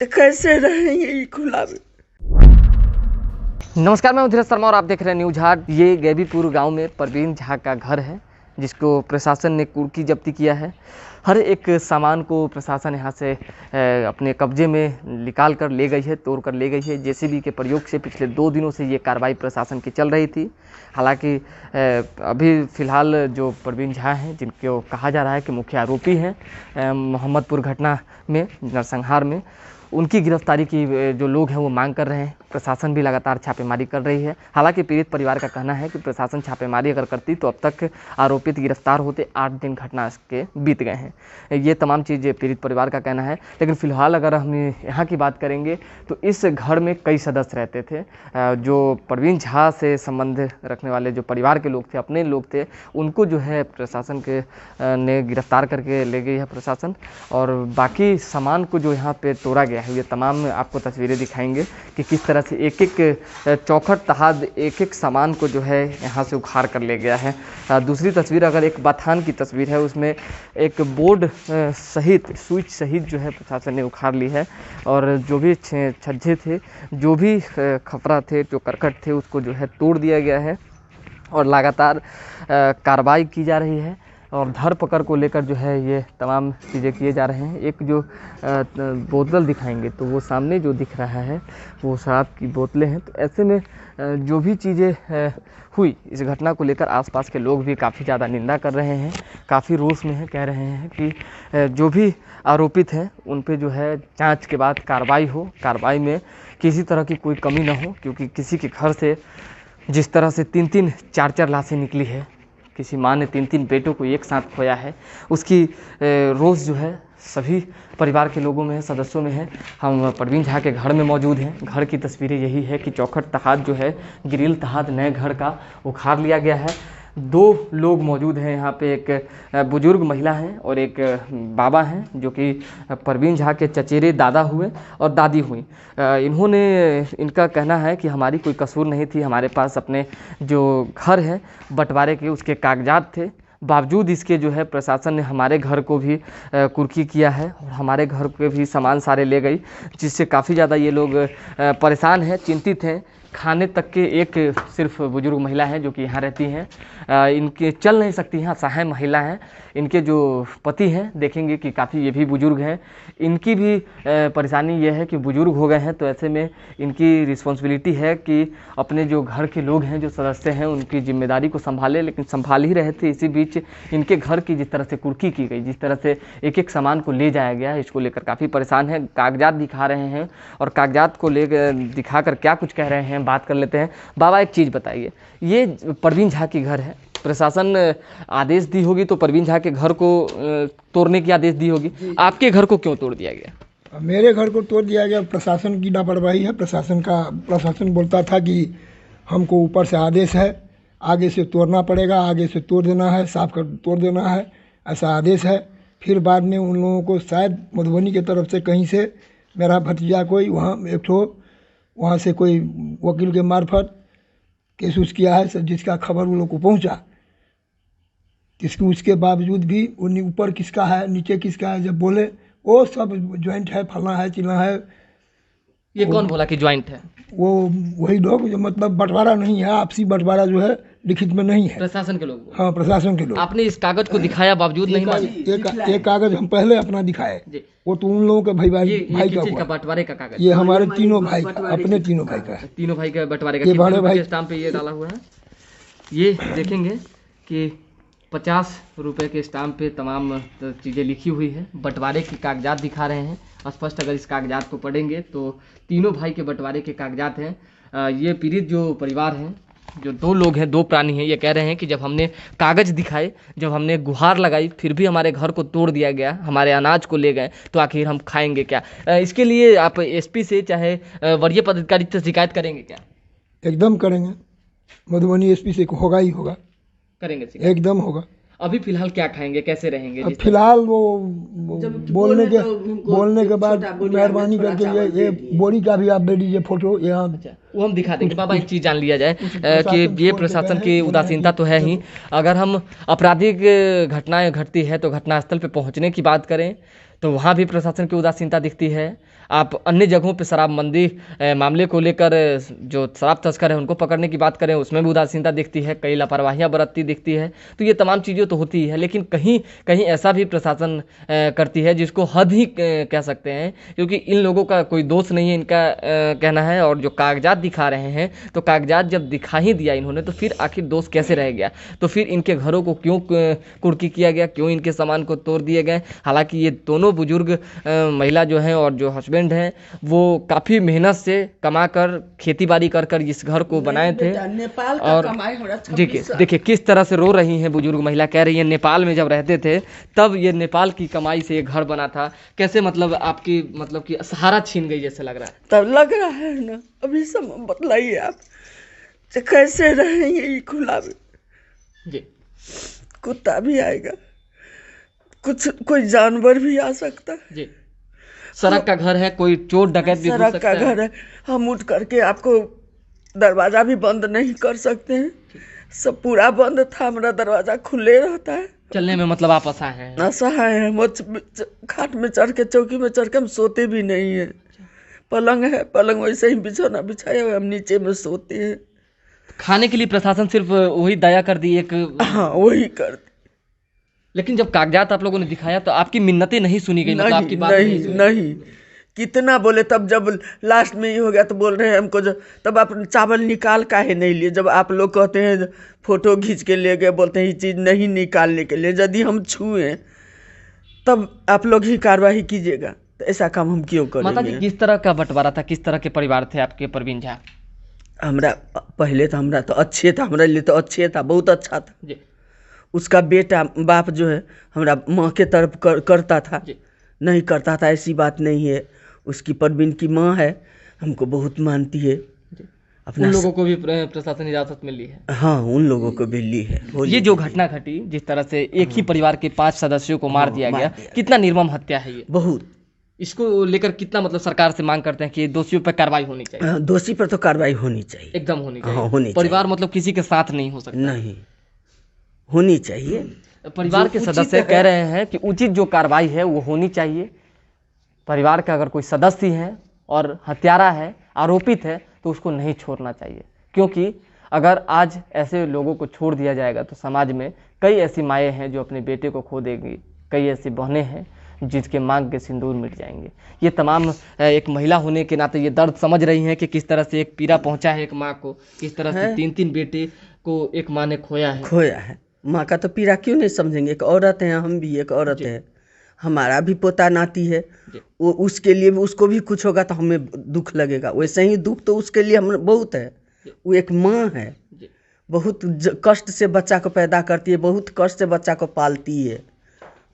कैसे रहेंगे ये खुला में। नमस्कार, मैं धीरज शर्मा और आप देख रहे हैं न्यूज हाट। ये गैबीपुर गांव में परवीन झा का घर है जिसको प्रशासन ने कुर्की जब्ती किया है। हर एक सामान को प्रशासन यहाँ से अपने कब्जे में निकाल कर ले गई है, तोड़ कर ले गई है। जेसीबी के प्रयोग से पिछले 2 दिनों से ये कार्रवाई प्रशासन की चल रही थी। हालांकि अभी फ़िलहाल जो परवीन झा हैं, जिनको कहा जा रहा है कि मुख्य आरोपी हैं मोहम्मदपुर घटना में, नरसंहार में, उनकी गिरफ्तारी की जो लोग हैं वो मांग कर रहे हैं। प्रशासन भी लगातार छापेमारी कर रही है। हालांकि पीड़ित परिवार का कहना है कि प्रशासन छापेमारी अगर करती तो अब तक आरोपित गिरफ्तार होते 8 दिन घटना के बीत गए हैं। ये तमाम चीज़ें पीड़ित परिवार का कहना है। लेकिन फ़िलहाल अगर हम यहाँ की बात करेंगे तो इस घर में कई सदस्य रहते थे। जो परवीन झा से संबंध रखने वाले जो परिवार के लोग थे, अपने लोग थे, उनको जो है प्रशासन के ने गिरफ्तार करके ले गई है प्रशासन। और बाकी सामान को जो यहाँ पे तोड़ा गया है, ये तमाम आपको तस्वीरें दिखाएंगे कि किस तरह से एक एक चौखट तहाद एक एक सामान को जो है यहाँ से उखाड़ कर ले गया है। दूसरी तस्वीर अगर एक बथान की तस्वीर है, उसमें एक बोर्ड सहित, स्विच सहित जो है प्रशासन ने उखाड़ ली है। और जो भी छज्जे थे, जो भी खपरा थे, जो करकट थे, उसको जो है तोड़ दिया गया है और लगातार कार्रवाई की जा रही है। और धरपकड़ को लेकर जो है ये तमाम चीज़ें किए जा रहे हैं। एक जो बोतल दिखाएंगे तो वो सामने जो दिख रहा है वो शराब की बोतलें हैं। तो ऐसे में जो भी चीज़ें हुई इस घटना को लेकर आसपास के लोग भी काफ़ी ज़्यादा निंदा कर रहे हैं, काफ़ी रोष में हैं। कह रहे हैं कि जो भी आरोपित हैं उन पे जो है जांच के बाद कार्रवाई हो, कार्रवाई में किसी तरह की कोई कमी ना हो। क्योंकि किसी के घर से जिस तरह से 3-3, 4-4 लाशें निकली है, किसी माँ ने 3-3 बेटों को एक साथ खोया है, उसकी रोष जो है सभी परिवार के लोगों में है, सदस्यों में है। हम परवीन झा के घर में मौजूद हैं। घर की तस्वीरें यही है कि चौखट तहाद जो है, ग्रिल तहाद नए घर का उखाड़ लिया गया है। 2 लोग मौजूद हैं यहाँ पे, एक बुजुर्ग महिला हैं और एक बाबा हैं जो कि परवीन झा के चचेरे दादा हुए और दादी हुई। इनका कहना है कि हमारी कोई कसूर नहीं थी, हमारे पास अपने जो घर है बंटवारे के उसके कागजात थे। बावजूद इसके जो है प्रशासन ने हमारे घर को भी कुर्की किया है और हमारे घर के भी सामान सारे ले गई, जिससे काफ़ी ज़्यादा ये लोग परेशान हैं, चिंतित हैं। खाने तक के एक सिर्फ बुजुर्ग महिला हैं जो कि यहाँ रहती हैं। इनके चल नहीं सकती हैं, असहाय महिला हैं। इनके जो पति हैं देखेंगे कि काफ़ी ये भी बुजुर्ग हैं। इनकी भी परेशानी ये है कि बुजुर्ग हो गए हैं, तो ऐसे में इनकी रिस्पॉन्सिबिलिटी है कि अपने जो घर के लोग हैं, जो सदस्य हैं, उनकी जिम्मेदारी को संभाले। लेकिन संभाल ही रहे थे, इसी बीच इनके घर की जिस तरह से कुर्की की गई, जिस तरह से एक एक सामान को ले जाया गया, इसको लेकर काफ़ी परेशान है। कागजात दिखा रहे हैं और कागजात को ले दिखाकर क्या कुछ कह रहे हैं बात कर लेते हैं। बाबा, एक चीज़ बताइए, ये परवीन झा की घर है, प्रशासन आदेश दी होगी तो परवीन झा के घर को तोड़ने की आदेश दी होगी, आपके घर को क्यों तोड़ दिया गया? मेरे घर को तोड़ दिया गया, प्रशासन की लापरवाही है। प्रशासन बोलता था कि हमको ऊपर से आदेश है, आगे से तोड़ना पड़ेगा, आगे से तोड़ देना है, साफ कर तोड़ देना है, ऐसा आदेश है। फिर बाद में उन लोगों को शायद मधुबनी की तरफ से कहीं से मेरा भतीजा कोई वहाँ से कोई वकील के मार्फत केस उस किया है, जिसका खबर उन लोग को पहुँचा। उसके बावजूद भी उन्हीं ऊपर किसका है नीचे किसका है, जब बोले वो सब ज्वाइंट है, फलना है, चिलना है। ये कौन बोला कि ज्वाइंट है? वो वही लोग जो मतलब बंटवारा नहीं है, आपसी बंटवारा जो है लिखित में नहीं है। प्रशासन के लोग? हाँ, प्रशासन के लोग। आपने इस कागज को दिखाया बावजूद नहीं माने? एक कागज हम पहले अपना दिखाए, वो तो उन लोगों के भाई का हुआ। बंटवारे का कागज? ये हमारे तीनों भाई का, अपने तीनों भाई का है। तीनों भाई का बंटवारे का? बड़े भाई स्टाम्प पे ये डाला हुआ है। ये देखेंगे कि 50 रुपए के स्टाम्प पे तमाम चीज़ें लिखी हुई है। बंटवारे के कागजात दिखा रहे हैं स्पष्ट। अगर इस कागजात को पढ़ेंगे तो तीनों भाई के बंटवारे के कागजात हैं। ये पीड़ित जो परिवार हैं, जो 2 लोग हैं, 2 प्राणी हैं, ये कह रहे हैं कि जब हमने कागज दिखाए, जब हमने गुहार लगाई, फिर भी हमारे घर को तोड़ दिया गया, हमारे अनाज को ले गए, तो आखिर हम खाएंगे क्या? इसके लिए आप एसपी से चाहे वरीय पदाधिकारी से शिकायत करेंगे क्या? एकदम करेंगे, मधुबनी एसपी से होगा ही होगा, करेंगे, एकदम होगा। अभी फिलहाल क्या खाएंगे, कैसे रहेंगे? फिलहाल वो बोलने के बाद मेहरबानी करके ये बोरी का भी आप दे दीजिए फोटो यहाँ। अच्छा, वो हम दिखा देंगे। बाबा, एक चीज़ जान लिया जाए कि ये प्रशासन की उदासीनता तो है ही। अगर हम आपराधिक घटनाएं घटती है तो घटनास्थल पे पहुंचने की बात करें तो वहाँ भी प्रशासन की उदासीनता दिखती है। आप अन्य जगहों पे शराबबंदी मामले को लेकर जो शराब तस्कर है उनको पकड़ने की बात करें, उसमें भी उदासीनता दिखती है, कई लापरवाहियां बरतती दिखती है। तो ये तमाम चीज़ें तो होती है, लेकिन कहीं कहीं ऐसा भी प्रशासन करती है जिसको हद ही कह सकते हैं, क्योंकि इन लोगों का कोई दोष नहीं है, इनका कहना है। और जो कागजात दिखा रहे हैं, तो कागजात जब दिखा ही दिया इन्होंने, तो फिर आखिर दोष कैसे रह गया? तो फिर इनके घरों को क्यों कुर्की किया गया, क्यों इनके सामान को तोड़ दिए गए? हालांकि ये दोनों बुजुर्ग महिला जो हैं और जो हस्बैंड हैं, वो काफ़ी मेहनत से कमा कर, खेती बाड़ी कर कर इस घर को बनाए थे। नेपाल का और कमाई हो रहा देखिए किस तरह से रो रही हैं बुजुर्ग महिला, कह रही है नेपाल में जब रहते थे तब ये नेपाल की कमाई से ये घर बना था। कैसे मतलब आपकी मतलब कि सहारा छीन गई जैसे लग रहा है? तब लग रहा है ना। अभी सब बतलाइए आप कि कैसे रहेंगे ये खुला में। जी, कुत्ता भी आएगा, कुछ कोई जानवर भी आ सकता है। जी, सड़क का घर है, कोई चोर डकैत भी घुस सड़क सकता का है। घर है, हम उठ करके आपको दरवाजा भी बंद नहीं कर सकते हैं। सब पूरा बंद था, हमारा दरवाजा खुले रहता है। चलने में मतलब आप असहाय हैं? असहाय है, वो खाट में चढ़ के, चौकी में चढ़ के हम सोते भी नहीं है। पलंग है, पलंग वैसे ही बिछौना बिछाया हुआ, हम नीचे में सोते हैं। खाने के लिए प्रशासन सिर्फ वही दया कर दी एक, हाँ वही कर। लेकिन जब कागजात आप लोगों ने दिखाया तो आपकी मिन्नतें नहीं सुनी गई, मतलब आपकी बात नहीं सुनी? नहीं, कितना बोले, तब जब लास्ट में ये हो गया तो बोल रहे हैं हमको, जो तब आप चावल निकाल काहे नहीं लिए? जब आप लोग कहते हैं फोटो खींच के ले गए, बोलते हैं ये चीज़ नहीं निकालने के लिए, यदि हम छुए तब आप लोग ही कार्रवाई कीजिएगा, तो ऐसा काम हम क्यों माता जी, करेंगे? किस तरह का बंटवारा था, किस तरह के परिवार थे आपके परवीन झा? हमरा पहले तो हमरा तो अच्छे था, हमारे लिए तो अच्छे था, बहुत अच्छा था। जी, उसका बेटा बाप जो है हमारा माँ के तरफ करता था, जी, नहीं करता था ऐसी बात नहीं है। उसकी परवीन की माँ है, हमको बहुत मानती है। जी। अपना उन लोगों को भी प्रशासन इजाजत मिली है? हाँ, उन लोगों को भी ली है। ये जो घटना घटी, जिस तरह से एक ही परिवार के 5 सदस्यों को मार दिया गया, कितना निर्मम हत्या है ये? बहुत। इसको लेकर कितना मतलब सरकार से मांग करते हैं कि दोषियों पर कार्रवाई होनी चाहिए? दोषी पर तो कार्रवाई होनी चाहिए, एकदम होनी हाँ, चाहिए। होनी परिवार मतलब किसी के साथ नहीं हो सकता? नहीं, होनी चाहिए। परिवार के सदस्य कह रहे हैं कि उचित जो कार्रवाई है वो होनी चाहिए। परिवार का अगर कोई सदस्य है और हत्यारा है, आरोपित है, तो उसको नहीं छोड़ना चाहिए, क्योंकि अगर आज ऐसे लोगों को छोड़ दिया जाएगा तो समाज में कई ऐसी माएँ हैं जो अपने बेटे को खो देंगी, कई ऐसी बहनें हैं जिसके मांग के सिंदूर मिट जाएंगे। ये तमाम एक महिला होने के नाते ये दर्द समझ रही हैं कि किस तरह से एक पीड़ा पहुंचा है एक माँ को, किस तरह से 3-3 बेटे को एक माँ ने खोया है। माँ का तो पीड़ा क्यों नहीं समझेंगे? एक औरत है, हम भी एक औरत है, हमारा भी पोता नाती है, वो उसके लिए भी, उसको भी कुछ होगा तो हमें दुख लगेगा। वैसे ही दुख तो उसके लिए हम बहुत है। वो एक माँ है, बहुत कष्ट से बच्चा को पैदा करती है, बहुत कष्ट से बच्चा को पालती है,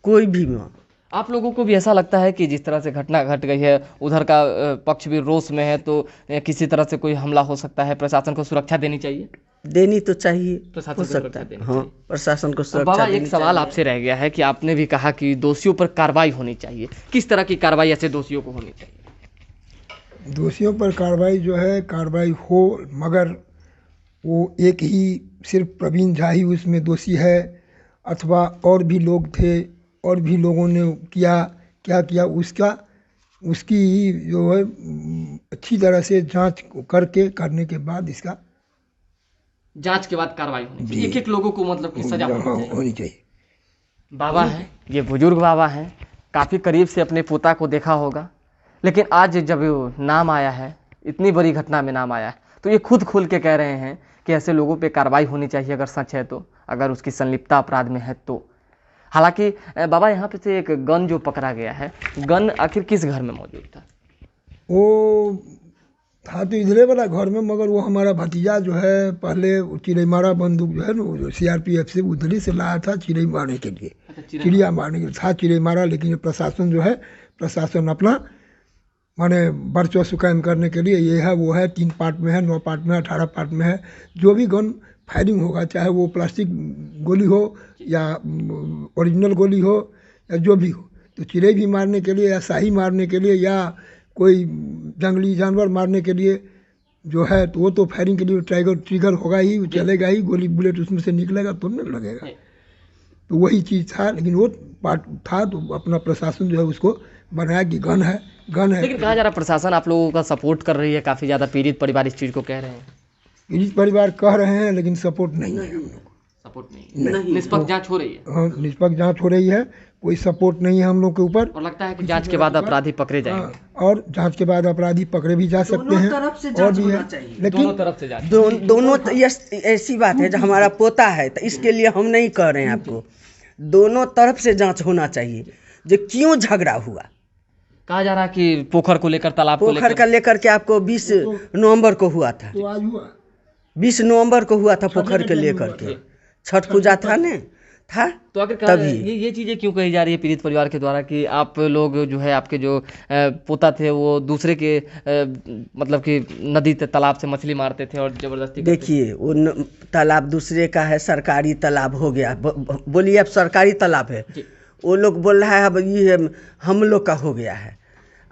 कोई भी माँ। आप लोगों को भी ऐसा लगता है कि जिस तरह से घटना घट गई है, उधर का पक्ष भी रोष में है, तो किसी तरह से कोई हमला हो सकता है, प्रशासन को सुरक्षा देनी चाहिए? देनी तो चाहिए, प्रशासन हो को सकता सुरक्षा है, देनी हाँ, चाहिए। प्रशासन को सुरक्षा बाबा, देनी एक सवाल आपसे रह गया है कि आपने भी कहा कि दोषियों पर कार्रवाई होनी चाहिए। किस तरह की कार्रवाई ऐसे दोषियों को होनी चाहिए? दोषियों पर कार्रवाई जो है, कार्रवाई हो, मगर वो एक ही सिर्फ प्रवीण झा ही उसमें दोषी है, अथवा और भी लोग थे, और भी लोगों ने क्या किया, उसकी जो है अच्छी तरह से जांच करने के बाद इसका जांच के बाद कार्रवाई होनी चाहिए, एक-एक लोगों को मतलब कि सजा होनी चाहिए। बाबा हैं, ये बुजुर्ग बाबा हैं, काफ़ी करीब से अपने पोता को देखा होगा, लेकिन आज जब नाम आया है, इतनी बड़ी घटना में नाम आया है, तो ये खुद खोल के कह रहे हैं कि ऐसे लोगों पे कार्रवाई होनी चाहिए अगर सच है तो, अगर उसकी संलिप्तता अपराध में है तो। हालांकि बाबा, यहाँ पे से एक गन जो पकड़ा गया है, गन आखिर किस घर में मौजूद था? वो था तो इधरे वाला घर में, मगर वो हमारा भतीजा जो है पहले चिड़ैमारा बंदूक जो है ना, वो CRPF से उधरी से लाया था चिड़ै मारने के लिए, चिड़िया मारने के लिए था चिड़ैमारा। लेकिन प्रशासन जो है, प्रशासन अपना माने वर्चस्व कायम करने के लिए ये है वो है, 3 पार्ट में है, 9 पार्ट में है, 18 पार्ट में है। जो भी गन फायरिंग होगा, चाहे वो प्लास्टिक गोली हो या ओरिजिनल गोली हो या जो भी हो, तो चिड़ै भी मारने के लिए या शाही मारने के लिए या कोई जंगली जानवर मारने के लिए जो है, तो वो तो फायरिंग के लिए ट्रिगर होगा ही, चलेगा ही, गोली बुलेट उसमें से निकलेगा तो नहीं लगेगा। तो वही चीज़ था, लेकिन वो पार्ट था, तो अपना प्रशासन जो है उसको बनाया कि गन है, गन है। लेकिन कहा जा रहा है प्रशासन आप लोगों का सपोर्ट कर रही है, काफ़ी ज़्यादा पीड़ित परिवार इस चीज़ को कह रहे हैं। पीड़ित परिवार कह रहे हैं लेकिन सपोर्ट नहीं है हम लोग को। सपोर्ट नहीं, निष्पक्ष जांच हो रही है हाँ, निष्पक्ष जांच हो रही है, कोई सपोर्ट नहीं है हम लोग के ऊपर। और लगता है कि जांच के बाद अपराधी पकड़े जाएंगे। हाँ, और जांच के बाद अपराधी पकड़े भी जा सकते हैं। तरफ से और जांच भी होना है चाहिए। लेकिन दोनों तरफ से जांच। दोनों ऐसी बात है जो हमारा पोता है तो इसके लिए हम नहीं कह रहे हैं आपको, दोनों तरफ से जांच होना चाहिए जो क्यों झगड़ा हुआ। कहा जा रहा है कि पोखर को लेकर, तालाब को पोखर का लेकर के आपको 20 नवंबर को हुआ था, तो आज हुआ 20 नवंबर को हुआ था पोखर के लेकर के, छठ पूजा था ने था। तो आखिर ये चीज़ें क्यों कही जा रही है पीड़ित परिवार के द्वारा कि आप लोग जो है, आपके जो पोता थे वो दूसरे के मतलब कि नदी तालाब से मछली मारते थे और जबरदस्ती देखिए वो तालाब दूसरे का है, सरकारी तालाब हो गया। बोलिए अब सरकारी तालाब है, वो लोग बोल रहा है अब ये हम लोग का हो गया है।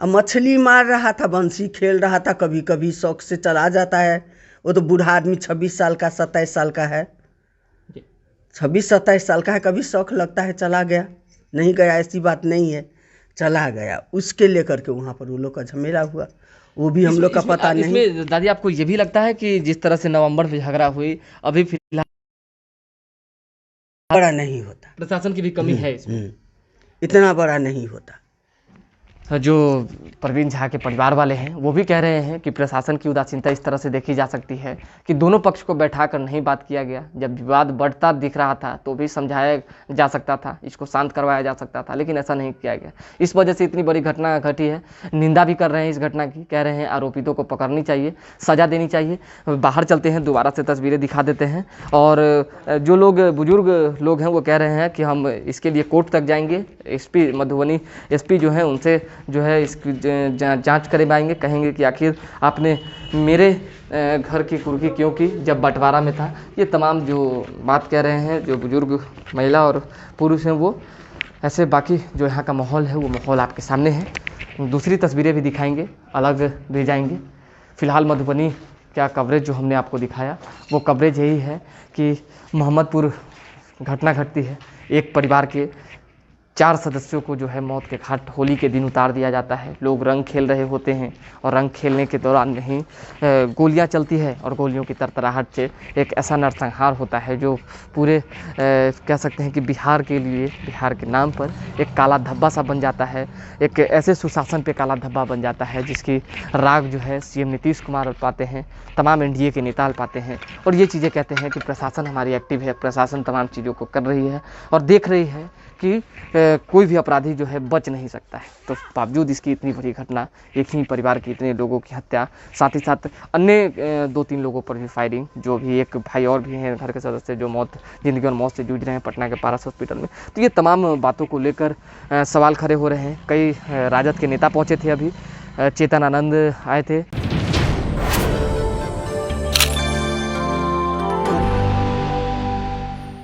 अब मछली मार रहा था, बंसी खेल रहा था, कभी कभी शौक से चला जाता है। वो तो बूढ़ा आदमी 26 साल का 27 साल का है, 26-27 साल का है, कभी शौक लगता है चला गया, नहीं गया ऐसी बात नहीं है, चला गया। उसके लेकर के वहाँ पर वो लोग का झमेला हुआ, वो भी हम लोग का पता नहीं। इसमें दादी आपको ये भी लगता है कि जिस तरह से नवंबर में झगड़ा हुई, अभी फिलहाल बड़ा नहीं होता, प्रशासन की भी कमी है इसमें? इतना बड़ा नहीं होता। जो प्रवीण झा के परिवार वाले हैं वो भी कह रहे हैं कि प्रशासन की उदासीनता इस तरह से देखी जा सकती है कि दोनों पक्ष को बैठाकर नहीं बात किया गया। जब विवाद बढ़ता दिख रहा था तो भी समझाया जा सकता था, इसको शांत करवाया जा सकता था, लेकिन ऐसा नहीं किया गया। इस वजह से इतनी बड़ी घटना घटी है। निंदा भी कर रहे हैं इस घटना की, कह रहे हैं आरोपितों को पकड़नी चाहिए, सजा देनी चाहिए। बाहर चलते हैं, दोबारा से तस्वीरें दिखा देते हैं। और जो लोग बुजुर्ग लोग हैं वो कह रहे हैं कि हम इसके लिए कोर्ट तक जाएंगे, एसपी मधुबनी एसपी जो है उनसे जो है इसकी जांच करवाएंगे, कहेंगे कि आखिर आपने मेरे घर की कुर्की क्यों की जब बंटवारा में था। ये तमाम जो बात कह रहे हैं जो बुजुर्ग महिला और पुरुष हैं वो ऐसे। बाकी जो यहाँ का माहौल है वो माहौल आपके सामने है, दूसरी तस्वीरें भी दिखाएंगे, अलग भी जाएंगे। फ़िलहाल मधुबनी का कवरेज जो हमने आपको दिखाया वो कवरेज यही है कि मोहम्मदपुर घटना घटती है, एक परिवार के 4 सदस्यों को जो है मौत के घाट होली के दिन उतार दिया जाता है। लोग रंग खेल रहे होते हैं और रंग खेलने के दौरान नहीं गोलियां चलती है और गोलियों की तरतराहट से एक ऐसा नरसंहार होता है जो पूरे कह सकते हैं कि बिहार के लिए, बिहार के नाम पर एक काला धब्बा सा बन जाता है, एक ऐसे सुशासन पे काला धब्बा बन जाता है जिसकी राग जो है सीएम नीतीश कुमार पाते हैं, तमाम एनडीए के नेता पाते हैं। और ये चीज़ें कहते हैं कि प्रशासन हमारी एक्टिव है, प्रशासन तमाम चीज़ों को कर रही है और देख रही है कि कोई भी अपराधी जो है बच नहीं सकता है। तो बावजूद इसकी इतनी बड़ी घटना, एक ही परिवार के इतने लोगों की हत्या, साथ ही साथ अन्य 2-3 लोगों पर भी फायरिंग, जो भी एक भाई और भी हैं घर के सदस्य जो जिंदगी और मौत से जूझ रहे हैं पटना के पारस हॉस्पिटल में। तो ये तमाम बातों को लेकर सवाल खड़े हो रहे हैं। कई राजद के नेता पहुँचे थे, अभी चेतन आनंद आए थे।